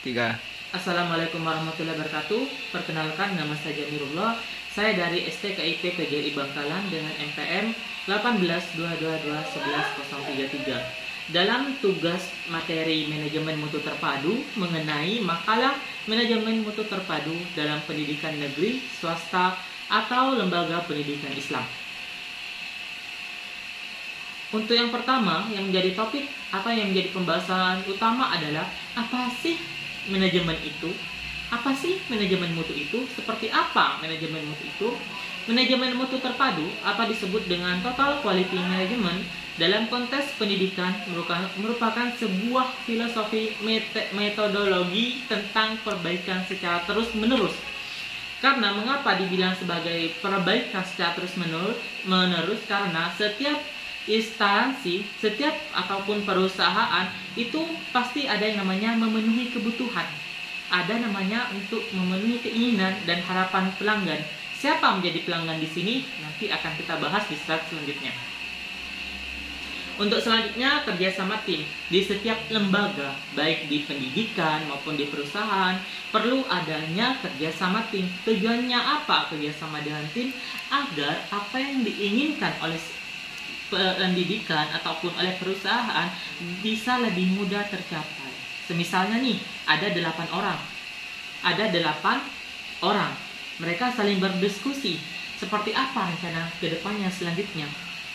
Tiga. Assalamualaikum warahmatullahi wabarakatuh. Perkenalkan, nama saya Jamirullah. Saya dari STKIP PGRI Bangkalan dengan MPM 182221133. Dalam tugas materi manajemen mutu terpadu mengenai makalah manajemen mutu terpadu dalam pendidikan negeri, swasta, atau lembaga pendidikan Islam. Untuk yang pertama, yang menjadi topik atau yang menjadi pembahasan utama adalah apa sih manajemen itu? Apa sih manajemen mutu itu? Seperti apa manajemen mutu itu? Manajemen mutu terpadu atau disebut dengan total quality management dalam konteks pendidikan merupakan sebuah filosofi metodologi tentang perbaikan secara terus-menerus. Karena mengapa dibilang sebagai perbaikan secara terus-menerus? Karena setiap instansi, setiap ataupun perusahaan itu pasti ada yang namanya memenuhi kebutuhan. Ada namanya untuk memenuhi keinginan dan harapan pelanggan. Siapa menjadi pelanggan di sini? Nanti akan kita bahas di slide selanjutnya. Untuk selanjutnya, kerjasama tim. Di setiap lembaga, baik di pendidikan maupun di perusahaan, perlu adanya kerjasama tim. Tujuannya apa kerjasama dengan tim? Agar apa yang diinginkan oleh pendidikan ataupun oleh perusahaan bisa lebih mudah tercapai. Semisalnya nih, ada 8 orang. Ada 8 orang. Mereka saling berdiskusi seperti apa rencana ke depannya selanjutnya.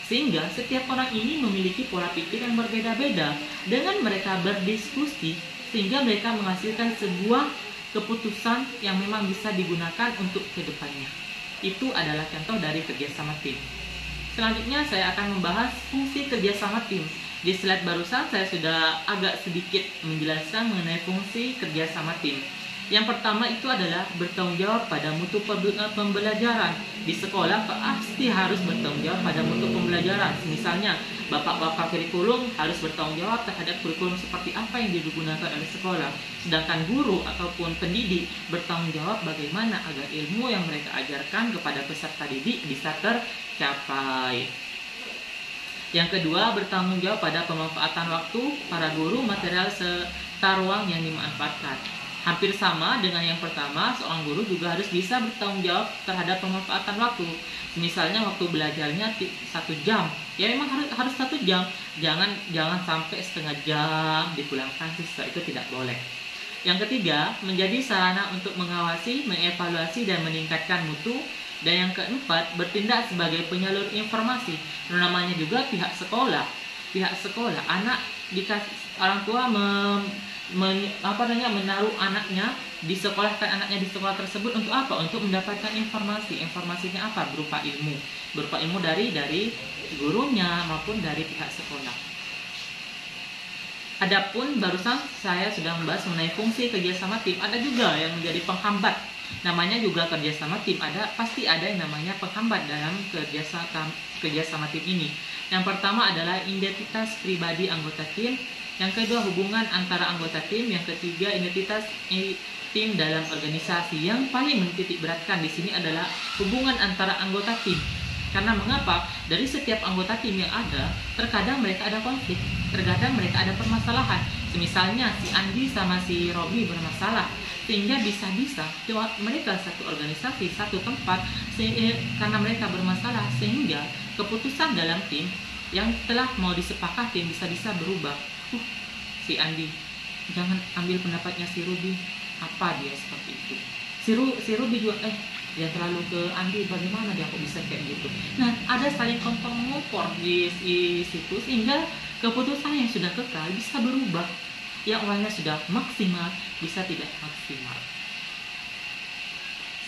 Sehingga setiap orang ini memiliki pola pikir yang berbeda-beda. Dengan mereka berdiskusi, sehingga mereka menghasilkan sebuah keputusan yang memang bisa digunakan untuk ke depannya. Itu adalah contoh dari kerjasama tim. Selanjutnya saya akan membahas fungsi kerjasama tim. Di slide barusan saya sudah agak sedikit menjelaskan mengenai fungsi kerjasama tim. Yang pertama itu adalah bertanggung jawab pada mutu pembelajaran. Di sekolah pasti harus bertanggung jawab pada mutu pembelajaran. Misalnya, bapak-bapak kurikulum harus bertanggung jawab terhadap kurikulum seperti apa yang digunakan oleh sekolah. Sedangkan guru ataupun pendidik bertanggung jawab bagaimana agar ilmu yang mereka ajarkan kepada peserta didik bisa tercapai. Yang kedua, bertanggung jawab pada pemanfaatan waktu para guru, material serta ruang yang dimanfaatkan. Hampir sama dengan yang pertama, seorang guru juga harus bisa bertanggung jawab terhadap pemanfaatan waktu. Misalnya waktu belajarnya 1 jam, ya memang harus 1 jam. Jangan sampai setengah jam dipulangkan siswa, itu tidak boleh. Yang ketiga, menjadi sarana untuk mengawasi, mengevaluasi, dan meningkatkan mutu. Dan yang keempat, bertindak sebagai penyalur informasi. Namanya juga pihak sekolah. Anak orang tua menaruh anaknya disekolahkan anaknya di sekolah tersebut untuk apa? Untuk mendapatkan informasi. Informasinya apa? Berupa ilmu dari gurunya maupun dari pihak sekolah. Adapun barusan saya sudah membahas mengenai fungsi kerjasama tim. Ada juga yang menjadi penghambat. Namanya juga kerjasama tim. Pasti ada yang namanya penghambat dalam kerjasama tim ini. Yang pertama adalah identitas pribadi anggota tim. Yang kedua, hubungan antara anggota tim. Yang ketiga, identitas tim dalam organisasi. Yang paling menitik beratkan di sini adalah hubungan antara anggota tim. Karena mengapa? Dari setiap anggota tim yang ada, terkadang mereka ada konflik, terkadang mereka ada permasalahan. Misalnya si Andi sama si Robi bermasalah, sehingga bisa-bisa mereka satu organisasi, satu tempat, karena mereka bermasalah, sehingga keputusan dalam tim yang telah mau disepakati bisa-bisa berubah. Si Andi, jangan ambil pendapatnya si Ruby. Apa dia seperti itu? Si Ruby juga, dia terlalu ke Andi, bagaimana dia kok bisa kayak gitu? Nah, ada saling kompor di situ, sehingga keputusan yang sudah kekal bisa berubah. Yang awalnya sudah maksimal, bisa tidak maksimal.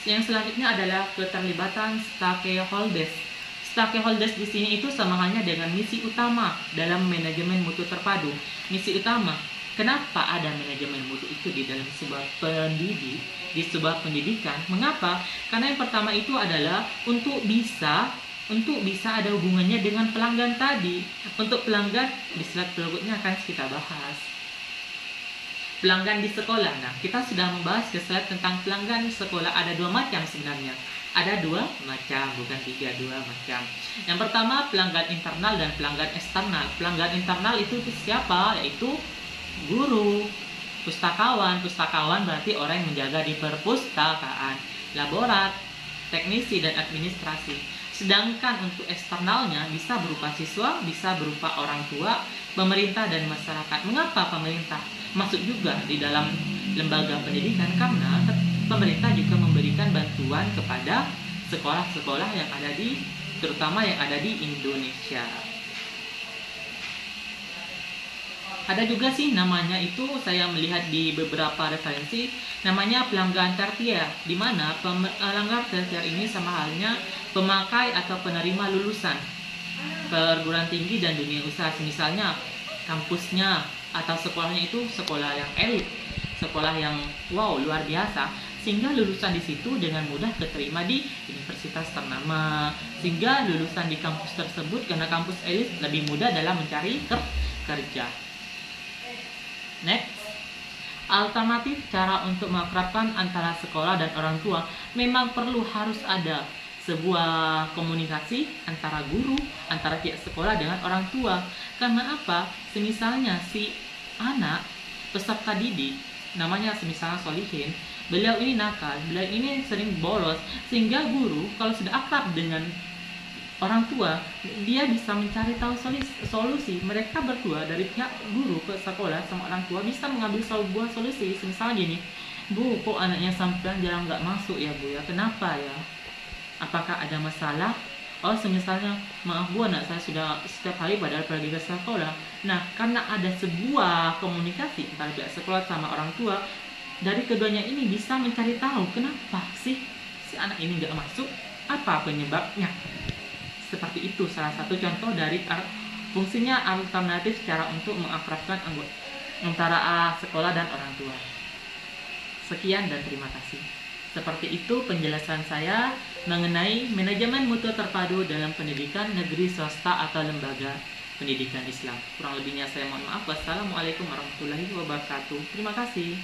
Yang selanjutnya adalah keterlibatan stakeholders. Stakeholders di sini itu sama halnya dengan misi utama dalam manajemen mutu terpadu. Misi utama, kenapa ada manajemen mutu itu di dalam sebuah pendidikan? Mengapa? Karena yang pertama itu adalah untuk bisa ada hubungannya dengan pelanggan tadi. Untuk pelanggan, di slide berikutnya akan kita bahas. Pelanggan di sekolah. Nah, kita sudah membahas ke slide tentang pelanggan di sekolah. Ada 2 macam sebenarnya. Ada 2 macam, bukan 3, 2 macam. Yang pertama, pelanggan internal dan pelanggan eksternal. Pelanggan internal itu siapa? Yaitu guru, Pustakawan, pustakawan berarti orang yang menjaga di perpustakaan. Laborat, teknisi dan administrasi. Sedangkan untuk eksternalnya bisa berupa siswa, bisa berupa orang tua, pemerintah dan masyarakat. Mengapa pemerintah masuk juga di dalam lembaga pendidikan? Karena pemerintah juga memberikan bantuan kepada sekolah-sekolah yang ada terutama yang ada di Indonesia. Ada juga sih namanya itu, saya melihat di beberapa referensi, namanya pelanggan tersier, di mana pelanggan tersier ini sama halnya pemakai atau penerima lulusan perguruan tinggi dan dunia usaha. Misalnya kampusnya atau sekolahnya itu sekolah yang elit, sekolah yang wow luar biasa, sehingga lulusan di situ dengan mudah keterima di universitas ternama, sehingga lulusan di kampus tersebut karena kampus elit lebih mudah dalam mencari kerja. Next, alternatif cara untuk mengakrabkan antara sekolah dan orang tua. Memang harus ada sebuah komunikasi antara guru, antara pihak sekolah dengan orang tua. Karena apa? Semisalnya si anak peserta didik, namanya semisalnya Solihin, beliau ini nakal, beliau ini sering bolos, sehingga guru kalau sudah akrab dengan orang tua, dia bisa mencari tahu solusi. Mereka berdua dari pihak guru ke sekolah sama orang tua bisa mengambil sebuah solusi. Misalnya gini, Bu, kok anaknya sampean jarang nggak masuk ya Bu ya? Kenapa ya? Apakah ada masalah? Oh, semisalnya, maaf Bu, anak saya sudah setiap hari padahal pergi ke sekolah. Nah, karena ada sebuah komunikasi antara pihak sekolah sama orang tua, dari keduanya ini bisa mencari tahu kenapa sih si anak ini nggak masuk, apa penyebabnya. Seperti itu salah satu contoh dari fungsinya alternatif cara untuk mengakrabkan antara sekolah dan orang tua. Sekian dan terima kasih. Seperti itu penjelasan saya mengenai manajemen mutu terpadu dalam pendidikan negeri swasta atau lembaga pendidikan Islam. Kurang lebihnya saya mohon maaf. Wassalamualaikum warahmatullahi wabarakatuh. Terima kasih.